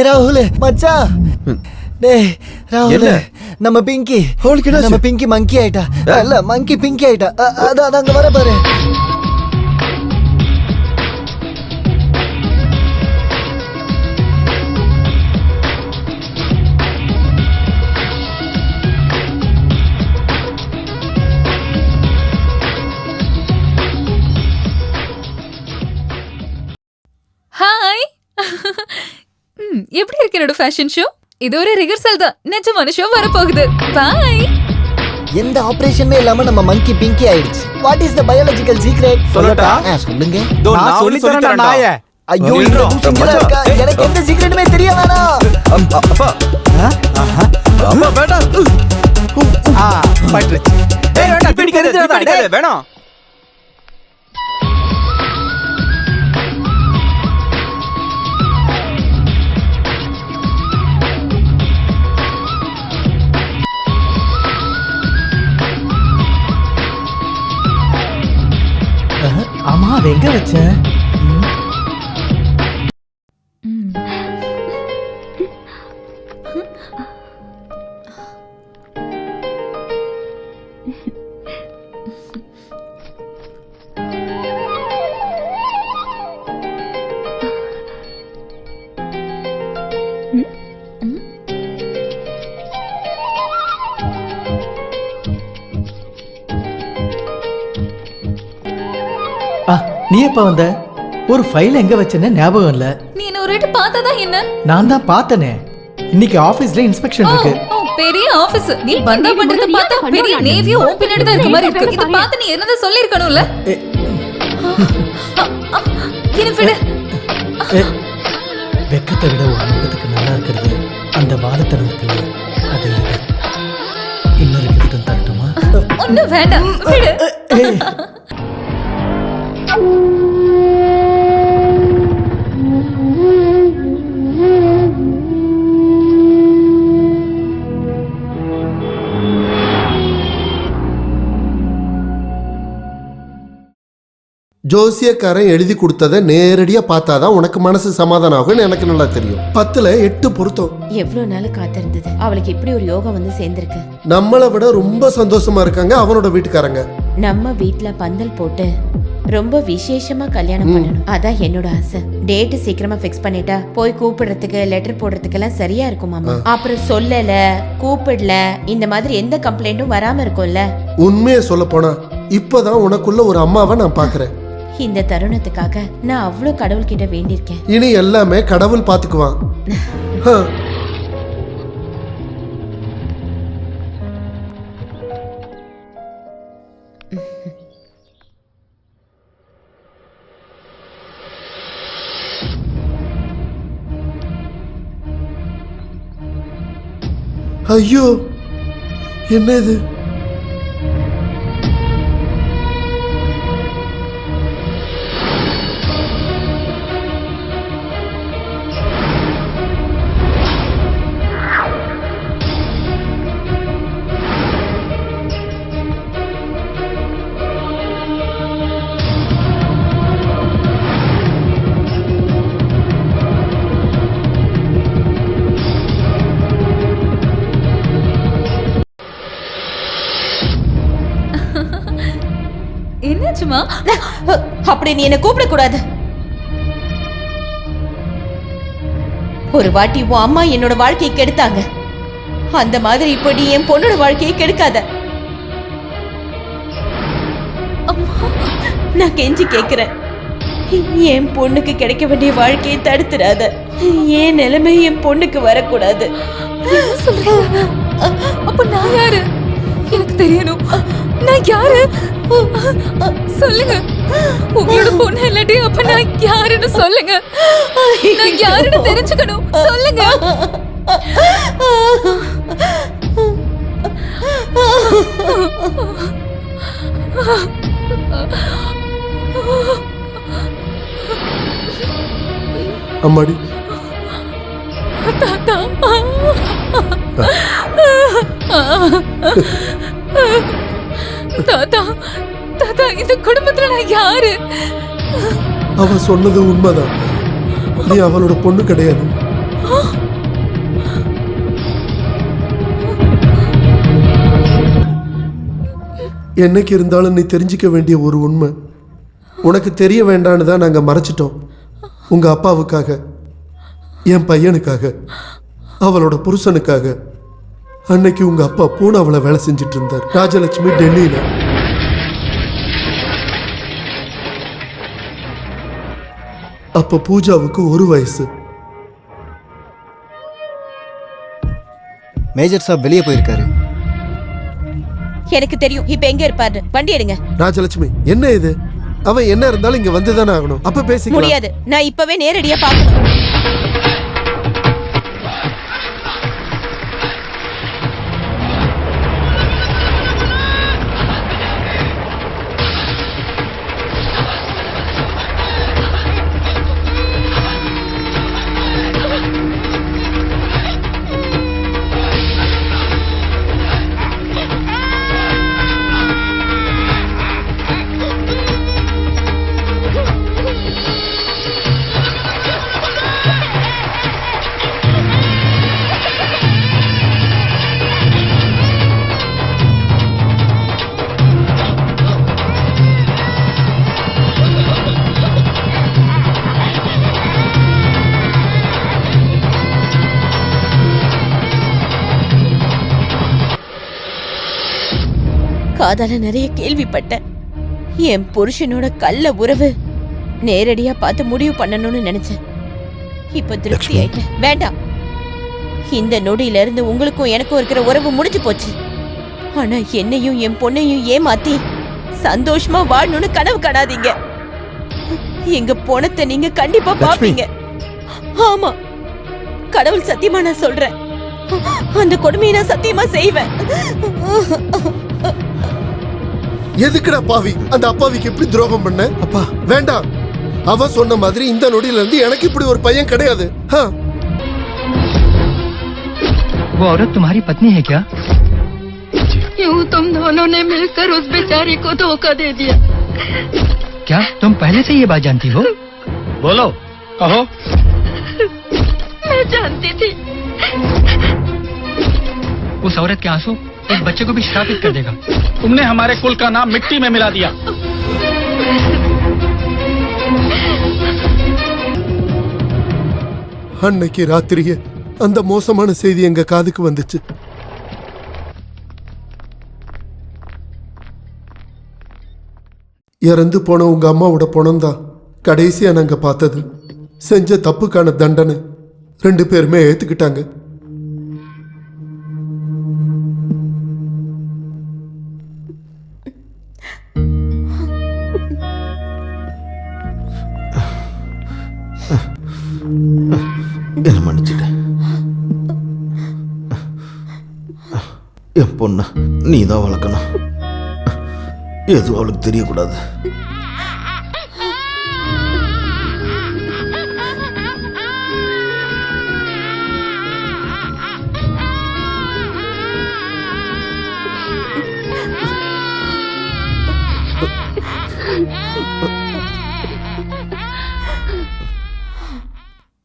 ராகுல் மச்சான். டேய் ராகுல், நம்ம பிங்கி மங்கி ஆயிட்டா. இல்ல மங்கி பிங்கி ஆயிட்டா. அதான் அங்க வர பாரு. ஹாய், எப்படி இருக்கு என்னோட ஃபேஷன் ஷோ? இது ஒரு ரிஹர்சல் தான், நிஜமான ஷோ வரப்போகுது. பாய். எந்த ஆபரேஷனுமே இல்லாம நம்ம மங்கி பிங்கி ஆயிடுச்சு. What is the biological secret? சொல்லட்டா? சொல்லுங்க. நான் சொல்லி தரேன் நாயே. ஐயோ, எனக்கு எந்த சீக்ரெட்டுமே தெரிய வேணாம். அப்பா அப்பா வேண்டாம். பட்ரு. ஏய் வேண்டாம், பிடிக்காத வேணாம். ஆமா, அது எங்க வச்ச? நீ எப்ப வந்த? ஒரு ஃபைல் எங்க வச்சேன்னு ஞாபகம் இல்ல. நீ என்ன ஒரு வாட்டி பார்த்ததா என்ன? நான் தான் பார்த்தனே. இன்னைக்கு ஆபீஸ்ல இன்ஸ்பெக்ஷன் இருக்கு. ஓ, பெரிய ஆபீஸ். நீ பந்தா பண்றத பார்த்தா பெரிய நேவியோ ஓபன் தான் இருக்க மாதிரி இருக்கு. இத பார்த்து நீ என்னத சொல்லி இருக்கணும்ல? என்ன விடு. வெக்கத்தை விட ஒரு முகத்துக்கு நல்லா இருக்கிறது அந்த வாதத்தனம் இருக்குல்ல, அது இன்னொரு கிஃப்ட் தரட்டுமா? ஒண்ணும் வேண்டாம், விடு. ஜோசியக்காரன் எழுதி கொடுத்ததை நேரடியா பார்த்தாதான் உனக்கு மனசு சமாதானம் ஆகும்னு எனக்கு நல்லா தெரியும். 10ல் 8 பொருத்தம். எவ்வளவு நாள் காத்திருந்தது. அவளுக்கு இப்படி ஒரு யோகம் வந்து சேர்ந்திருக்கு. நம்மளை விட ரொம்ப சந்தோஷமா இருக்காங்க அவனோட வீட்டுக்காரங்க. நம்ம வீட்டுல பந்தல் போட்டு ரொம்ப விசேஷமா கல்யாணம் பண்ணணும், அதான் என்னோட ஆசை. டேட் சீக்கிரமா ஃபிக்ஸ் பண்ணிட்டா போய் கூப்பிடுறதுக்கு லெட்டர் போடுறதுக்கு எல்லாம் சரியா இருக்கும் மாமா. அப்புறம் சொல்லல கூப்பிடல இந்த மாதிரி எந்த கம்ப்ளைண்ட்டும் வராம இருக்கும்ல. உண்மையை சொல்ல போனா இப்பதான் உனக்குள்ள ஒரு அம்மாவை நான் பாக்குறேன். இந்த தருணத்துக்காக நான் அவ்வளவு கடவுள்கிட்ட வேண்டியிருக்கேன். இனி எல்லாமே கடவுள் பாத்துக்குவான். ஐயோ, என்ன இது? என்னாச்சுமா? அப்படி நீ என்ன கூப்பிட கூடாது. ஒரு வாட்டி உன் அம்மா என்னோட வாழ்க்கையை கெடுத்தாங்க, அந்த மாதிரி இப்போ நீ என் பொண்ணோட வாழ்க்கையை கெடுக்காத. நான் கெஞ்சி கேக்குறேன், என் பொண்ணுக்கு கிடைக்க வேண்டிய வாழ்க்கையை தடுத்துடாத. என் நிலைமை என் பொண்ணுக்கு வரக்கூடாது. அப்ப நான் யாரு? எனக்கு தெரியணும். நான் யாரு சொல்லுங்க. உங்களோட பொண்ணு இல்லாட்டி அப்ப நான் யாருன்னு சொல்லுங்க. நான் யாருன்னு தெரிஞ்சுக்கணும், சொல்லுங்க. அம்மாடி, தாத்தா தாத்தா தாத்தா, இந்த குடும்பத்துல நான் யாரு? அவ சொன்னது உண்மைதான். நீ அவளோட பொண்ணு கிடையாது. என்னைக்கு இருந்தாலும் நீ தெரிஞ்சிக்க வேண்டிய ஒரு உண்மை உனக்கு தெரிய வேண்டான்னு தான் நாங்கள் மறைச்சிட்டோம். உங்க அப்பாவுக்காக, என் பையனுக்காக, அவளோட புருஷனுக்காக. அன்னைக்கு உங்க அப்பா பூனாவுல வேலை செஞ்சிட்டு இருந்தார், ராஜலட்சுமி டெல்லியில. அப்ப பூஜாவுக்கு 1 வயசு. மேஜர் சாப் வெளியே போயிருக்காரு. எனக்கு தெரியும் இப்ப எங்க இருப்பாரு. வண்டி எடுங்க. ராஜலட்சுமி, என்ன இது? அவன் என்ன இருந்தாலும் இங்க வந்துதானே ஆகணும். அப்ப பேசிக்கலாம். முடியாது, நான் இப்பவே நேரடியா பார்க்கணும். காதால நிறைய கேள்விப்பட்டேன். என் புருஷனோட கள்ள உறவு நேரடியா பார்த்து முடிவு பண்ணணும்னு நினைச்சேன். இப்ப திருப்தி ஆயிட்டேன். வேண்டாம், இந்த நொடியில இருந்து உங்களுக்கும் எனக்கும் இருக்கிற உறவு முடிஞ்சு போச்சு. ஆனா என்னையும் என் பொண்ணையும் ஏமாத்தி சந்தோஷமா வாழணும்னு கனவு காணாதீங்க. எங்க பொணத்தை நீங்க கண்டிப்பா பாப்பீங்க. ஆமா, கடவுள் சத்தியமா நான் சொல்றேன். அந்த கொடுமையை நான் சத்தியமா செய்வேன். எதுக்குடா பாவி அந்த அப்பாவிக்கு எப்படி துரோகம் பண்ண? அப்பா வேண்டாம். அவ சொன்ன மாதிரி இந்த நொடியில இருந்து எனக்கு இப்படி ஒரு பையன் கிடையாது. वो औरत तुम्हारी पत्नी है क्या? यूं तुम दोनों ने मिलकर उस बेचारी को धोखा दे दिया। क्या तुम पहले से ये बात जानती हो? बोलो, कहो। मैं जानती थी। उस औरत के आंसू इस बच्चे को भी श्रापित कर देगा। तुमने हमारे कुल का नाम मिट्टी में मिला दिया। அன்னைக்கு ராத்திரியே அந்த மோசமான செய்தி எங்க காதுக்கு வந்துச்சு. இறந்து போன உங்க அம்மாவோட பணம்தான் கடைசியா நாங்க பார்த்தது. செஞ்ச தப்புக்கான தண்டனை 2 பேருமே ஏத்துக்கிட்டாங்க. என்ன மன்னிச்சிட்டேன். என் பொண்ண நீ தான் வளர்க்கணும். எதுவும் அவளுக்கு தெரியக்கூடாது.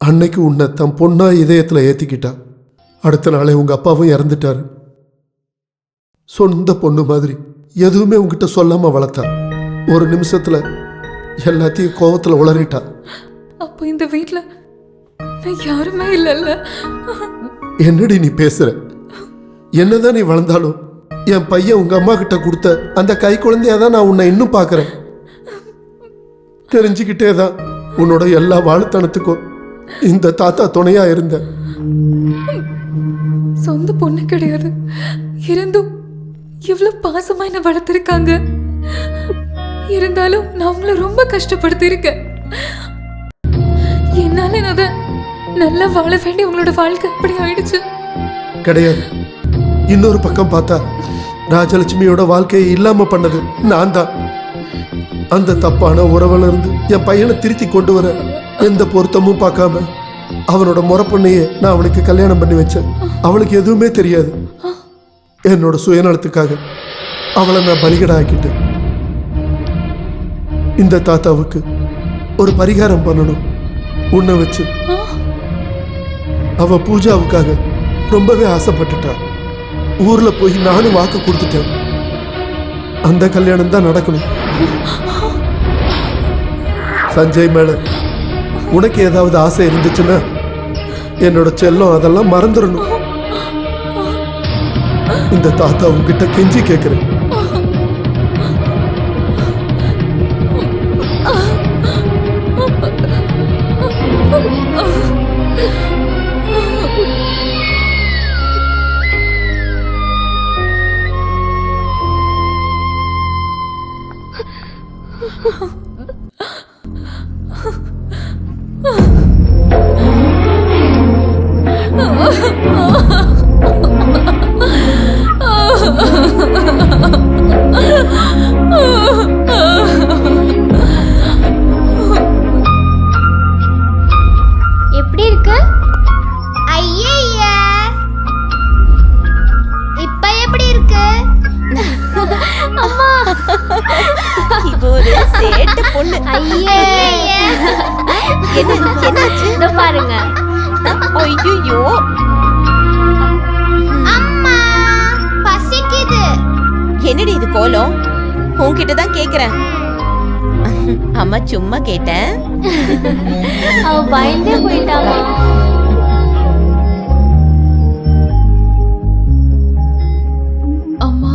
அன்னைக்கு உன்னை தன் பொண்ணா இதயத்தில் ஏத்திக்கிட்டா. அடுத்த நாளே உங்க அப்பாவும் இறந்துட்டாரு. சொந்த பொண்ணு மாதிரி எதுவுமே உங்ககிட்ட சொல்லாம வளர்த்தா. ஒரு நிமிஷத்துல எல்லாத்தையும் கோவத்துல உளறிட்டா. அப்போ இந்த வீட்ல நான் யாருமே இல்லைல்ல. என்னடி நீ பேசுற? என்னதான் நீ வளர்ந்தாலும் என் பையன் உங்க அம்மா கிட்ட கொடுத்த அந்த கை குழந்தையாதான் நான் உன்னை இன்னும் பார்க்கறேன். தெரிஞ்சுக்கிட்டே தான் உன்னோட எல்லா வாழுத்தனத்துக்கும் இந்த தாத்தா துணையா இருந்த. சொந்த பொண்ணு கிடையாது, இருந்தும் எவ்வளவு பாசமா என்ன வளர்த்திருக்காங்க. இருந்தாலும் நான் உங்களை ரொம்ப கஷ்டப்படுத்திருக்கேன். என்னால அத நல்லா வாழ வேண்டிய உங்களோட வாழ்க்கை அப்படி ஆயிடுச்சு. கிடையாது. இன்னொரு பக்கம் பார்த்தா ராஜலட்சுமியோட வாழ்க்கையை இல்லாம பண்ணது நான் தான். அந்த தப்பான உறவுல இருந்து என் பையனை திருத்தி கொண்டு வர எந்த பொருத்தமும் பார்க்காம அவனோட முறப்பொண்ணையே நான் அவனுக்கு கல்யாணம் பண்ணி வச்சேன். அவளுக்கு எதுவுமே தெரியாது. என்னோட சுயநலத்துக்காக அவளை நான் பலிகடா ஆக்கிட்டேன். இந்த தாத்தாவுக்கு ஒரு பரிகாரம் பண்ணணும். உன்னை வச்சு. அவ பூஜாவுக்காக ரொம்பவே ஆசைப்பட்டுட்டா. ஊர்ல போய் நானும் வாக்கு கொடுத்துட்டேன். அந்த கல்யாணம் தான் நடக்கணும். சஞ்சய் மேல உனக்கு ஏதாவது ஆசை இருந்துச்சுன்னா என்னோட செல்லம் அதெல்லாம் மறந்துடணும். இந்த தாத்தா உன்கிட்ட கெஞ்சி கேட்கிறேன். எப்படி இருக்கு? ஐயையே, இப்ப எப்படி இருக்கு? அம்மா, இது ஒரு சேட்டு பொண்ணு. ஐயே, என்னாச்சு? இதோ பாருங்க. ஐயோ, அம்மா, பசிக்குது. என்னடி இது கோலம்? உன்கிட்ட தான் கேக்குறேன். அம்மா சும்மா கேட்டேன். அவ பயந்தே போயிட்டாமா. அம்மா,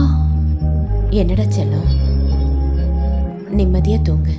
என்னடா செல்லம், நிம்மதியா தூங்கு.